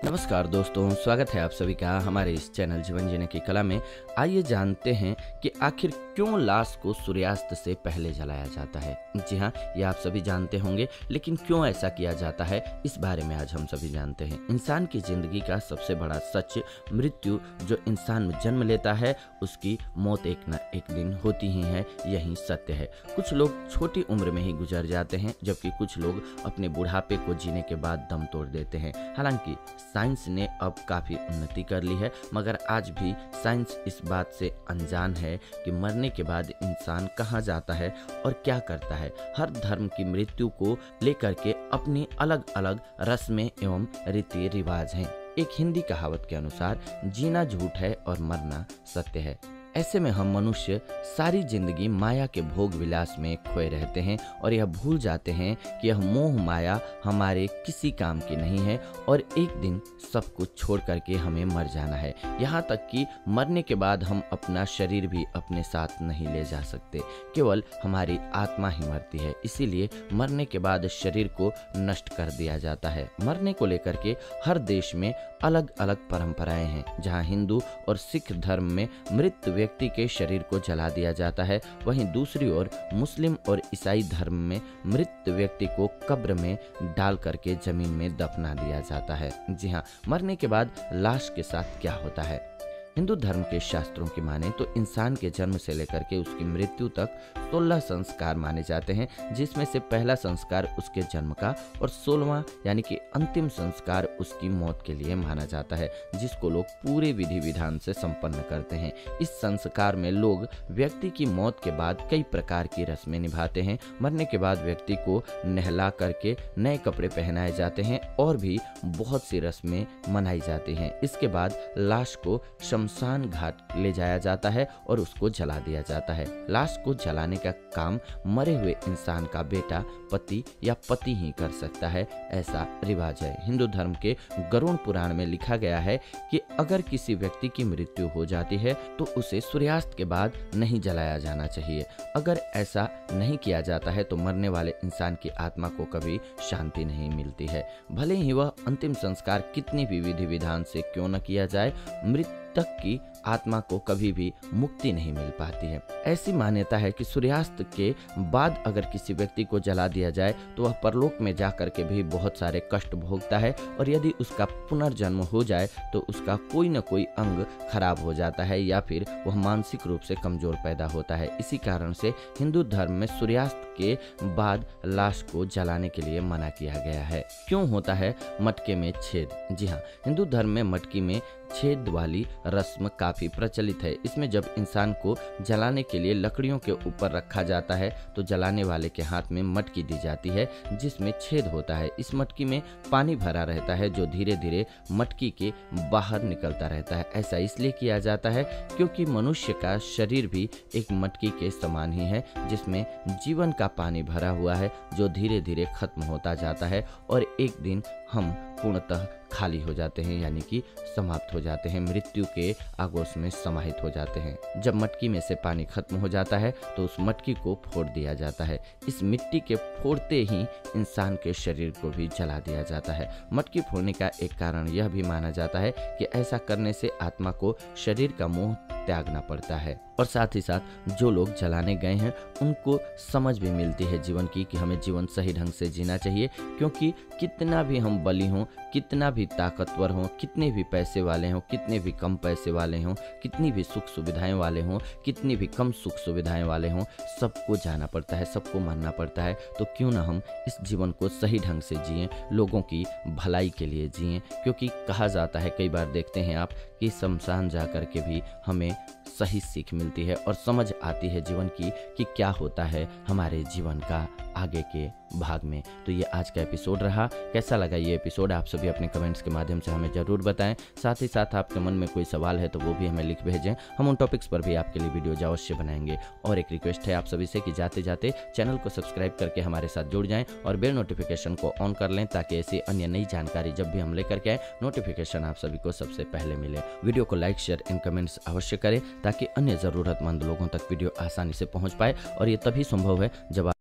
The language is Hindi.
नमस्कार दोस्तों, स्वागत है आप सभी का हमारे इस चैनल जीवन जीने की कला में। आइए जानते हैं कि आखिर क्यों लाश को सूर्यास्त से पहले जलाया जाता है। जी हाँ, ये आप सभी जानते होंगे, लेकिन क्यों ऐसा किया जाता है इस बारे में आज हम सभी जानते हैं। इंसान की जिंदगी का सबसे बड़ा सच मृत्यु, जो इंसान जन्म लेता है उसकी मौत एक न एक दिन होती ही है, यही सत्य है। कुछ लोग छोटी उम्र में ही गुजर जाते हैं, जबकि कुछ लोग अपने बुढ़ापे को जीने के बाद दम तोड़ देते हैं। हालांकि साइंस ने अब काफ़ी उन्नति कर ली है, मगर आज भी साइंस इस बात से अनजान है कि मरने के बाद इंसान कहाँ जाता है और क्या करता है। हर धर्म की मृत्यु को लेकर के अपनी अलग अलग रस्में एवं रीति रिवाज हैं। एक हिंदी कहावत के अनुसार जीना झूठ है और मरना सत्य है। ऐसे में हम मनुष्य सारी जिंदगी माया के भोग विलास में खोए रहते हैं और यह भूल जाते हैं कि यह मोह माया हमारे किसी काम की नहीं है और एक दिन सब कुछ छोड़ करके हमें मर जाना है। यहाँ तक कि मरने के बाद हम अपना शरीर भी अपने साथ नहीं ले जा सकते, केवल हमारी आत्मा ही मरती है। इसीलिए मरने के बाद शरीर को नष्ट कर दिया जाता है। मरने को लेकर के हर देश में अलग अलग परंपराएं हैं। जहाँ हिंदू और सिख धर्म में मृत व्यक्ति के शरीर को जला दिया जाता है, वहीं दूसरी ओर मुस्लिम और ईसाई धर्म में मृत व्यक्ति को कब्र में डाल करके जमीन में दफना दिया जाता है। जी हाँ, मरने के बाद लाश के साथ क्या होता है। हिंदू धर्म के शास्त्रों की माने तो इंसान के जन्म से लेकर के उसकी मृत्यु तक 16 संस्कार माने जाते हैं, जिसमें से पहला संस्कार उसके जन्म का और 16वां यानी कि अंतिम संस्कार उसकी मौत के लिए माना जाता है, जिसको लोग पूरे विधि विधान से संपन्न करते हैं। इस संस्कार में लोग व्यक्ति की मौत के बाद कई प्रकार की रस्में निभाते हैं। मरने के बाद व्यक्ति को नहला करके नए कपड़े पहनाए जाते हैं और भी बहुत सी रस्में मनाई जाती हैं। इसके बाद लाश को शमशान घाट ले जाया जाता है और उसको जला दिया जाता है। लाश को जलाने का काम मरे हुए इंसान का बेटा, पति या पति ही कर सकता है, ऐसा रिवाज है। हिंदू धर्म के गरुड़ पुराण में लिखा गया है कि अगर किसी व्यक्ति की मृत्यु हो जाती है तो उसे सूर्यास्त के बाद नहीं जलाया जाना चाहिए। अगर ऐसा नहीं किया जाता है तो मरने वाले इंसान की आत्मा को कभी शांति नहीं मिलती है। भले ही वह अंतिम संस्कार कितनी भी विधि विधान से क्यों न किया जाए, मृतक की आत्मा को कभी भी मुक्ति नहीं मिल पाती है। ऐसी मान्यता है कि सूर्यास्त के बाद अगर किसी व्यक्ति को जला दिया जाए तो वह परलोक में जाकर के भी बहुत सारे कष्ट भोगता है और यदि उसका पुनर्जन्म हो जाए तो उसका कोई न कोई अंग खराब हो जाता है या फिर वह मानसिक रूप से कमजोर पैदा होता है। इसी कारण से हिंदू धर्म में सूर्यास्त के बाद लाश को जलाने के लिए मना किया गया है। क्यों होता है मटके में छेद? जी हाँ, हिंदू धर्म में मटकी में छेद वाली रस्म काफी प्रचलित है। इसमें जब इंसान को जलाने के लिए लकड़ियों के ऊपर रखा जाता है तो जलाने वाले के हाथ में मटकी दी जाती है जिसमें छेद होता है। इस मटकी में पानी भरा रहता है जो धीरे धीरे मटकी के बाहर निकलता रहता है। ऐसा इसलिए किया जाता है क्योंकि मनुष्य का शरीर भी एक मटकी के समान ही है, जिसमें जीवन का पानी भरा हुआ है जो धीरे धीरे खत्म होता जाता है और एक दिन हम पूर्णतः खाली हो जाते हैं, यानी कि समाप्त हो जाते हैं, मृत्यु के आगोश में समाहित हो जाते हैं। जब मटकी में से पानी खत्म हो जाता है तो उस मटकी को फोड़ दिया जाता है। इस मिट्टी के फोड़ते ही इंसान के शरीर को भी जला दिया जाता है। मटकी फोड़ने का एक कारण यह भी माना जाता है कि ऐसा करने से आत्मा को शरीर का मोह त्यागना पड़ता है और साथ ही साथ जो लोग जलाने गए हैं उनको समझ भी मिलती है जीवन की कि हमें जीवन सही ढंग से जीना चाहिए। क्योंकि कितना भी हम बली हों, कितना भी ताकतवर हों, कितने भी पैसे वाले हों, कितने भी कम पैसे वाले हों, कितनी भी सुख सुविधाएं वाले हों, कितनी भी कम सुख सुविधाएं वाले हों, सबको जाना पड़ता है, सबको मरना पड़ता है। तो क्यों ना हम इस जीवन को सही ढंग से जिएं, लोगों की भलाई के लिए जिएं। क्योंकि कहा जाता है, कई बार देखते हैं आप, कि शमशान जा कर के भी हमें सही सीख मिलती है और समझ आती है जीवन की कि क्या होता है हमारे जीवन का आगे के भाग में। तो ये आज का एपिसोड रहा। कैसा लगा ये एपिसोड आप सभी अपने कमेंट्स के माध्यम से हमें जरूर बताएं। साथ ही साथ आपके मन में कोई सवाल है तो वो भी हमें लिख भेजें, हम उन टॉपिक्स पर भी आपके लिए वीडियोज अवश्य बनाएंगे। और एक रिक्वेस्ट है आप सभी से कि जाते जाते चैनल को सब्सक्राइब करके हमारे साथ जुड़ जाएं और बेल नोटिफिकेशन को ऑन कर लें ताकि ऐसी अन्य नई जानकारी जब भी हम लेकर के आए नोटिफिकेशन आप सभी को सबसे पहले मिले। वीडियो को लाइक, शेयर एंड कमेंट्स अवश्य करें ताकि अन्य ज़रूरतमंद लोगों तक वीडियो आसानी से पहुंच पाए और ये तभी संभव है जब